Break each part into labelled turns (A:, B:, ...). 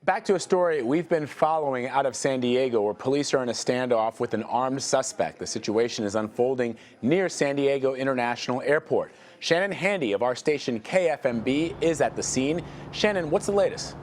A: Back to a story we've been following out of San Diego, where police are in a standoff with an armed suspect. The situation is unfolding near San Diego International Airport. Shannon Handy of our station KFMB is at the scene. Shannon, what's the latest?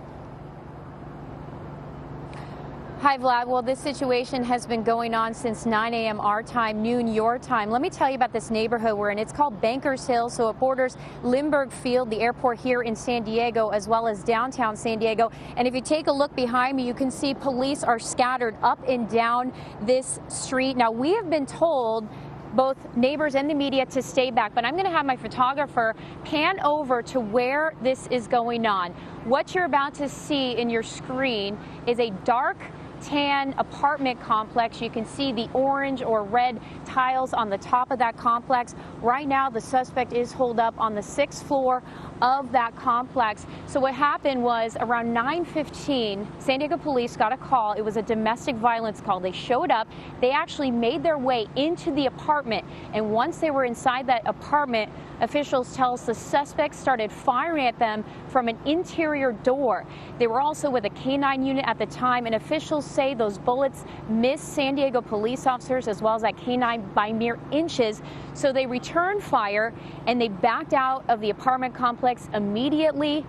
B: Hi, Vlad. Well, this situation has been going on since 9 a.m. our time, noon your time. Let me tell you about this neighborhood we're in. It's called Bankers Hill, so it borders Lindbergh Field, the airport here in San Diego, as well as downtown San Diego. And if you take a look behind me, you can see police are scattered up and down this street. Now, we have been told, both neighbors and the media, to stay back, but I'm going to have my photographer pan over to where this is going on. What you're about to see in your screen is a dark tan apartment complex. You can see the orange or red tiles on the top of that complex. Right now, the suspect is holed up on the 6th floor of that complex. So what happened was around 9:15, San Diego police got a call. It was a domestic violence call. They showed up. They actually made their way into the apartment. And once they were inside that apartment, officials tell us the suspect started firing at them from an interior door. They were also with a K-9 unit at the time, and officials say those bullets missed San Diego police officers as well as that K-9 by mere inches. So they returned fire and they backed out of the apartment complex immediately.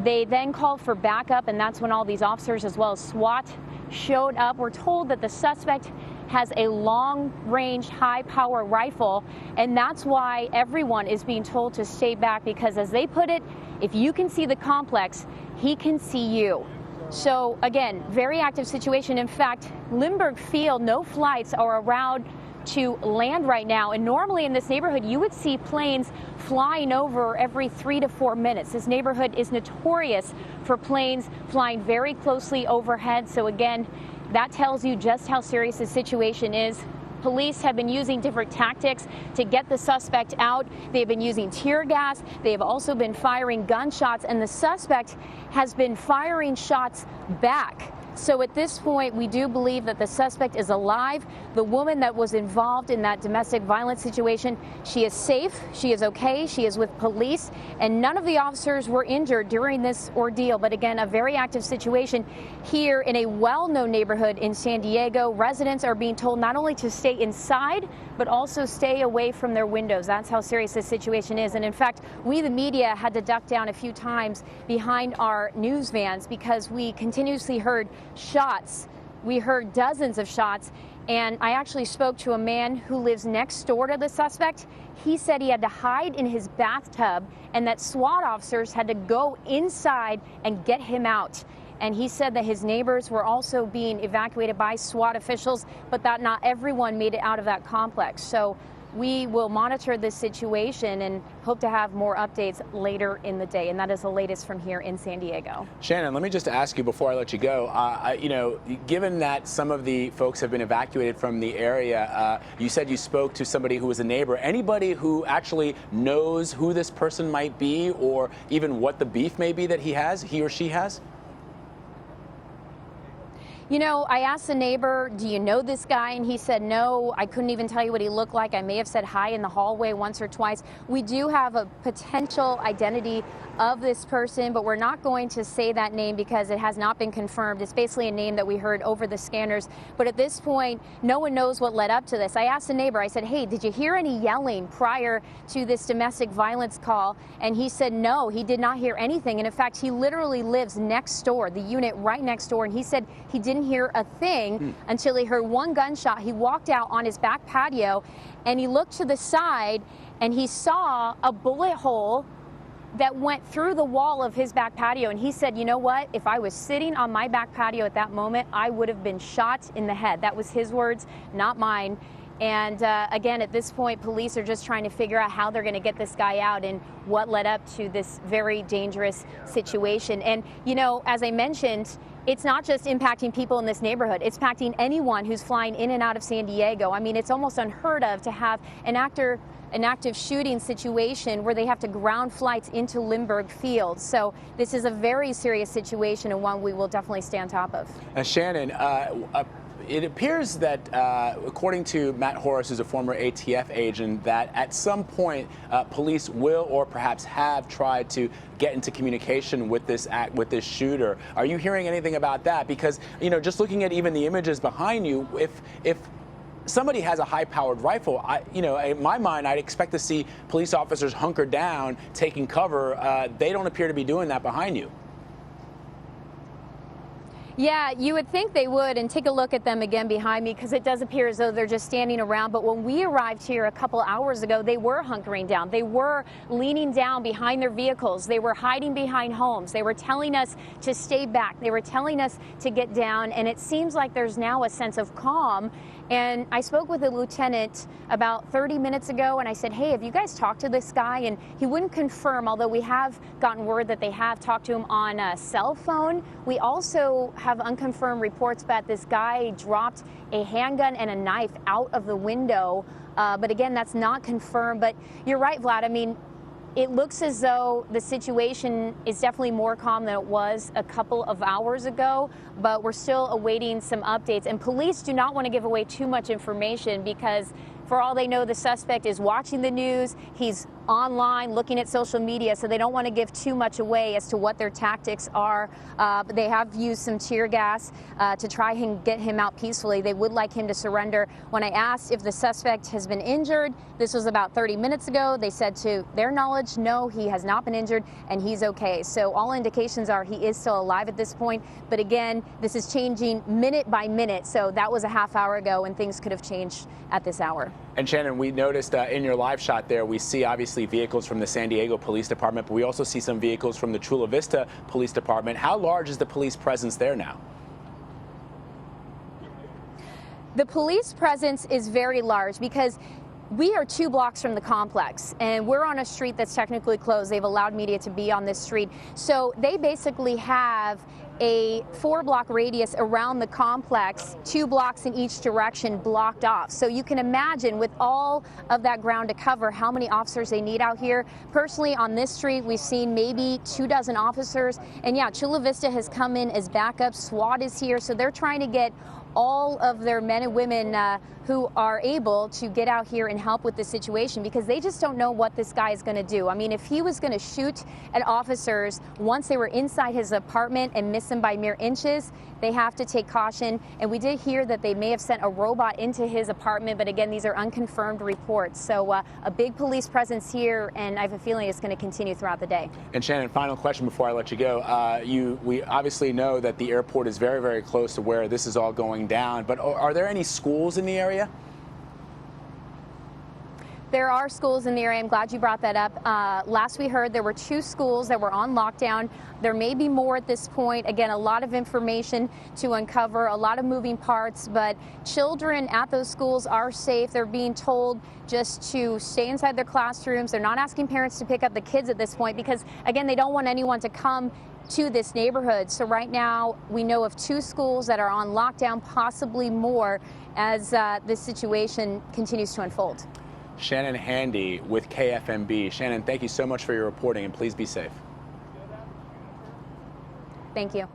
B: They then called for backup, and that's when all these officers as well as SWAT showed up. We're told that the suspect has a long-range, high-power rifle, and that's why everyone is being told to stay back, because as they put it, if you can see the complex, he can see you. So again, very active situation. In fact, Lindbergh Field, no flights are allowed to land right now, and normally in this neighborhood you would see planes flying over every 3 to 4 minutes. This neighborhood is notorious for planes flying very closely overhead. So again, that tells you just how serious the situation is. Police have been using different tactics to get the suspect out. They've been using tear gas. They have also been firing gunshots, and the suspect has been firing shots back. So at this point, we do believe that the suspect is alive. The woman that was involved in that domestic violence situation, she is safe, she is okay, she is with police, and none of the officers were injured during this ordeal. But again, a very active situation here in a well-known neighborhood in San Diego. Residents are being told not only to stay inside, but also stay away from their windows. That's how serious this situation is. And in fact, we, the media, had to duck down a few times behind our news vans because we continuously heard shots. We heard dozens of shots, and I actually spoke to a man who lives next door to the suspect. He said he had to hide in his bathtub and that SWAT officers had to go inside and get him out. And he said that his neighbors were also being evacuated by SWAT officials, but that not everyone made it out of that complex. So we will monitor this situation and hope to have more updates later in the day. And that is the latest from here in San Diego.
A: Shannon, let me just ask you before I let you go, given that some of the folks have been evacuated from the area, you said you spoke to somebody who was a neighbor. Anybody who actually knows who this person might be, or even what the beef may be that he or she has?
B: You know, I asked the neighbor, do you know this guy? And he said, no, I couldn't even tell you what he looked like. I may have said hi in the hallway once or twice. We do have a potential identity of this person, but we're not going to say that name because it has not been confirmed. It's basically a name that we heard over the scanners. But at this point, no one knows what led up to this. I asked the neighbor, I said, hey, did you hear any yelling prior to this domestic violence call? And he said, no, he did not hear anything. And in fact, he literally lives next door, the unit right next door. And he said he didn't hear a thing until he heard one gunshot. He walked out on his back patio and he looked to the side and he saw a bullet hole that went through the wall of his back patio. And he said, you know what, if I was sitting on my back patio at that moment, I would have been shot in the head. That was his words, not mine. And again, at this point, police are just trying to figure out how they're going to get this guy out and what led up to this very dangerous situation. And, you know, as I mentioned, it's not just impacting people in this neighborhood. It's impacting anyone who's flying in and out of San Diego. I mean, it's almost unheard of to have an active shooting situation where they have to ground flights into Lindbergh Field. So this is a very serious situation and one we will definitely stay on top of.
A: Shannon, it appears that, according to Matt Horace, who's a former ATF agent, that at some point police will or perhaps have tried to get into communication with this shooter. Are you hearing anything about that? Because, you know, just looking at even the images behind you, if somebody has a high-powered rifle, in my mind, I'd expect to see police officers hunkered down, taking cover. They don't appear to be doing that behind you.
B: Yeah, you would think they would, and take a look at them again behind me, because it does appear as though they're just standing around. But when we arrived here a couple hours ago, they were hunkering down. They were leaning down behind their vehicles. They were hiding behind homes. They were telling us to stay back. They were telling us to get down, and it seems like there's now a sense of calm. And I spoke with a lieutenant about 30 minutes ago, and I said, hey, have you guys talked to this guy? And he wouldn't confirm, although we have gotten word that they have talked to him on a cell phone. We also have unconfirmed reports that this guy dropped a handgun and a knife out of the window. But again, that's not confirmed. But you're right, Vlad. I mean, it looks as though the situation is definitely more calm than it was a couple of hours ago, but we're still awaiting some updates. And police do not want to give away too much information, because for all they know, the suspect is watching the news. He's online, looking at social media, so they don't want to give too much away as to what their tactics are. But they have used some tear gas to try and get him out peacefully. They would like him to surrender. When I asked if the suspect has been injured, this was about 30 minutes ago, they said to their knowledge, no, he has not been injured and he's okay. So all indications are he is still alive at this point. But again, this is changing minute by minute. So that was a half hour ago, and things could have changed at this hour.
A: And Shannon, we noticed in your live shot there, we see obviously vehicles from the San Diego Police Department, but we also see some vehicles from the Chula Vista Police Department. How large is the police presence there now?
B: The police presence is very large, because we are 2 blocks from the complex, and we're on a street that's technically closed. They've allowed media to be on this street. So they basically have a 4-block radius around the complex, 2 blocks in each direction blocked off. So you can imagine, with all of that ground to cover, how many officers they need out here. Personally, on this street, we've seen maybe 24 officers. And yeah, Chula Vista has come in as backup. SWAT is here. So they're trying to get all of their men and women who are able to get out here and help with this situation, because they just don't know what this guy is going to do. I mean, if he was going to shoot at officers once they were inside his apartment and miss them by mere inches, they have to take caution. And we did hear that they may have sent a robot into his apartment, but again, these are unconfirmed reports. So a big police presence here, and I have a feeling it's going to continue throughout the day.
A: And Shannon, final question before I let you go. We obviously know that the airport is very, very close to where this is all going down, but are there any schools in the area?
B: There are schools in the area. I'm glad you brought that up. Last we heard, there were 2 schools that were on lockdown. There may be more at this point. Again, a lot of information to uncover, a lot of moving parts, but children at those schools are safe. They're being told just to stay inside their classrooms. They're not asking parents to pick up the kids at this point, because again, they don't want anyone to come to this neighborhood. So right now, we know of 2 schools that are on lockdown, possibly more, as this situation continues to unfold.
A: Shannon Handy with KFMB. Shannon, thank you so much for your reporting, and please be safe.
B: Thank you.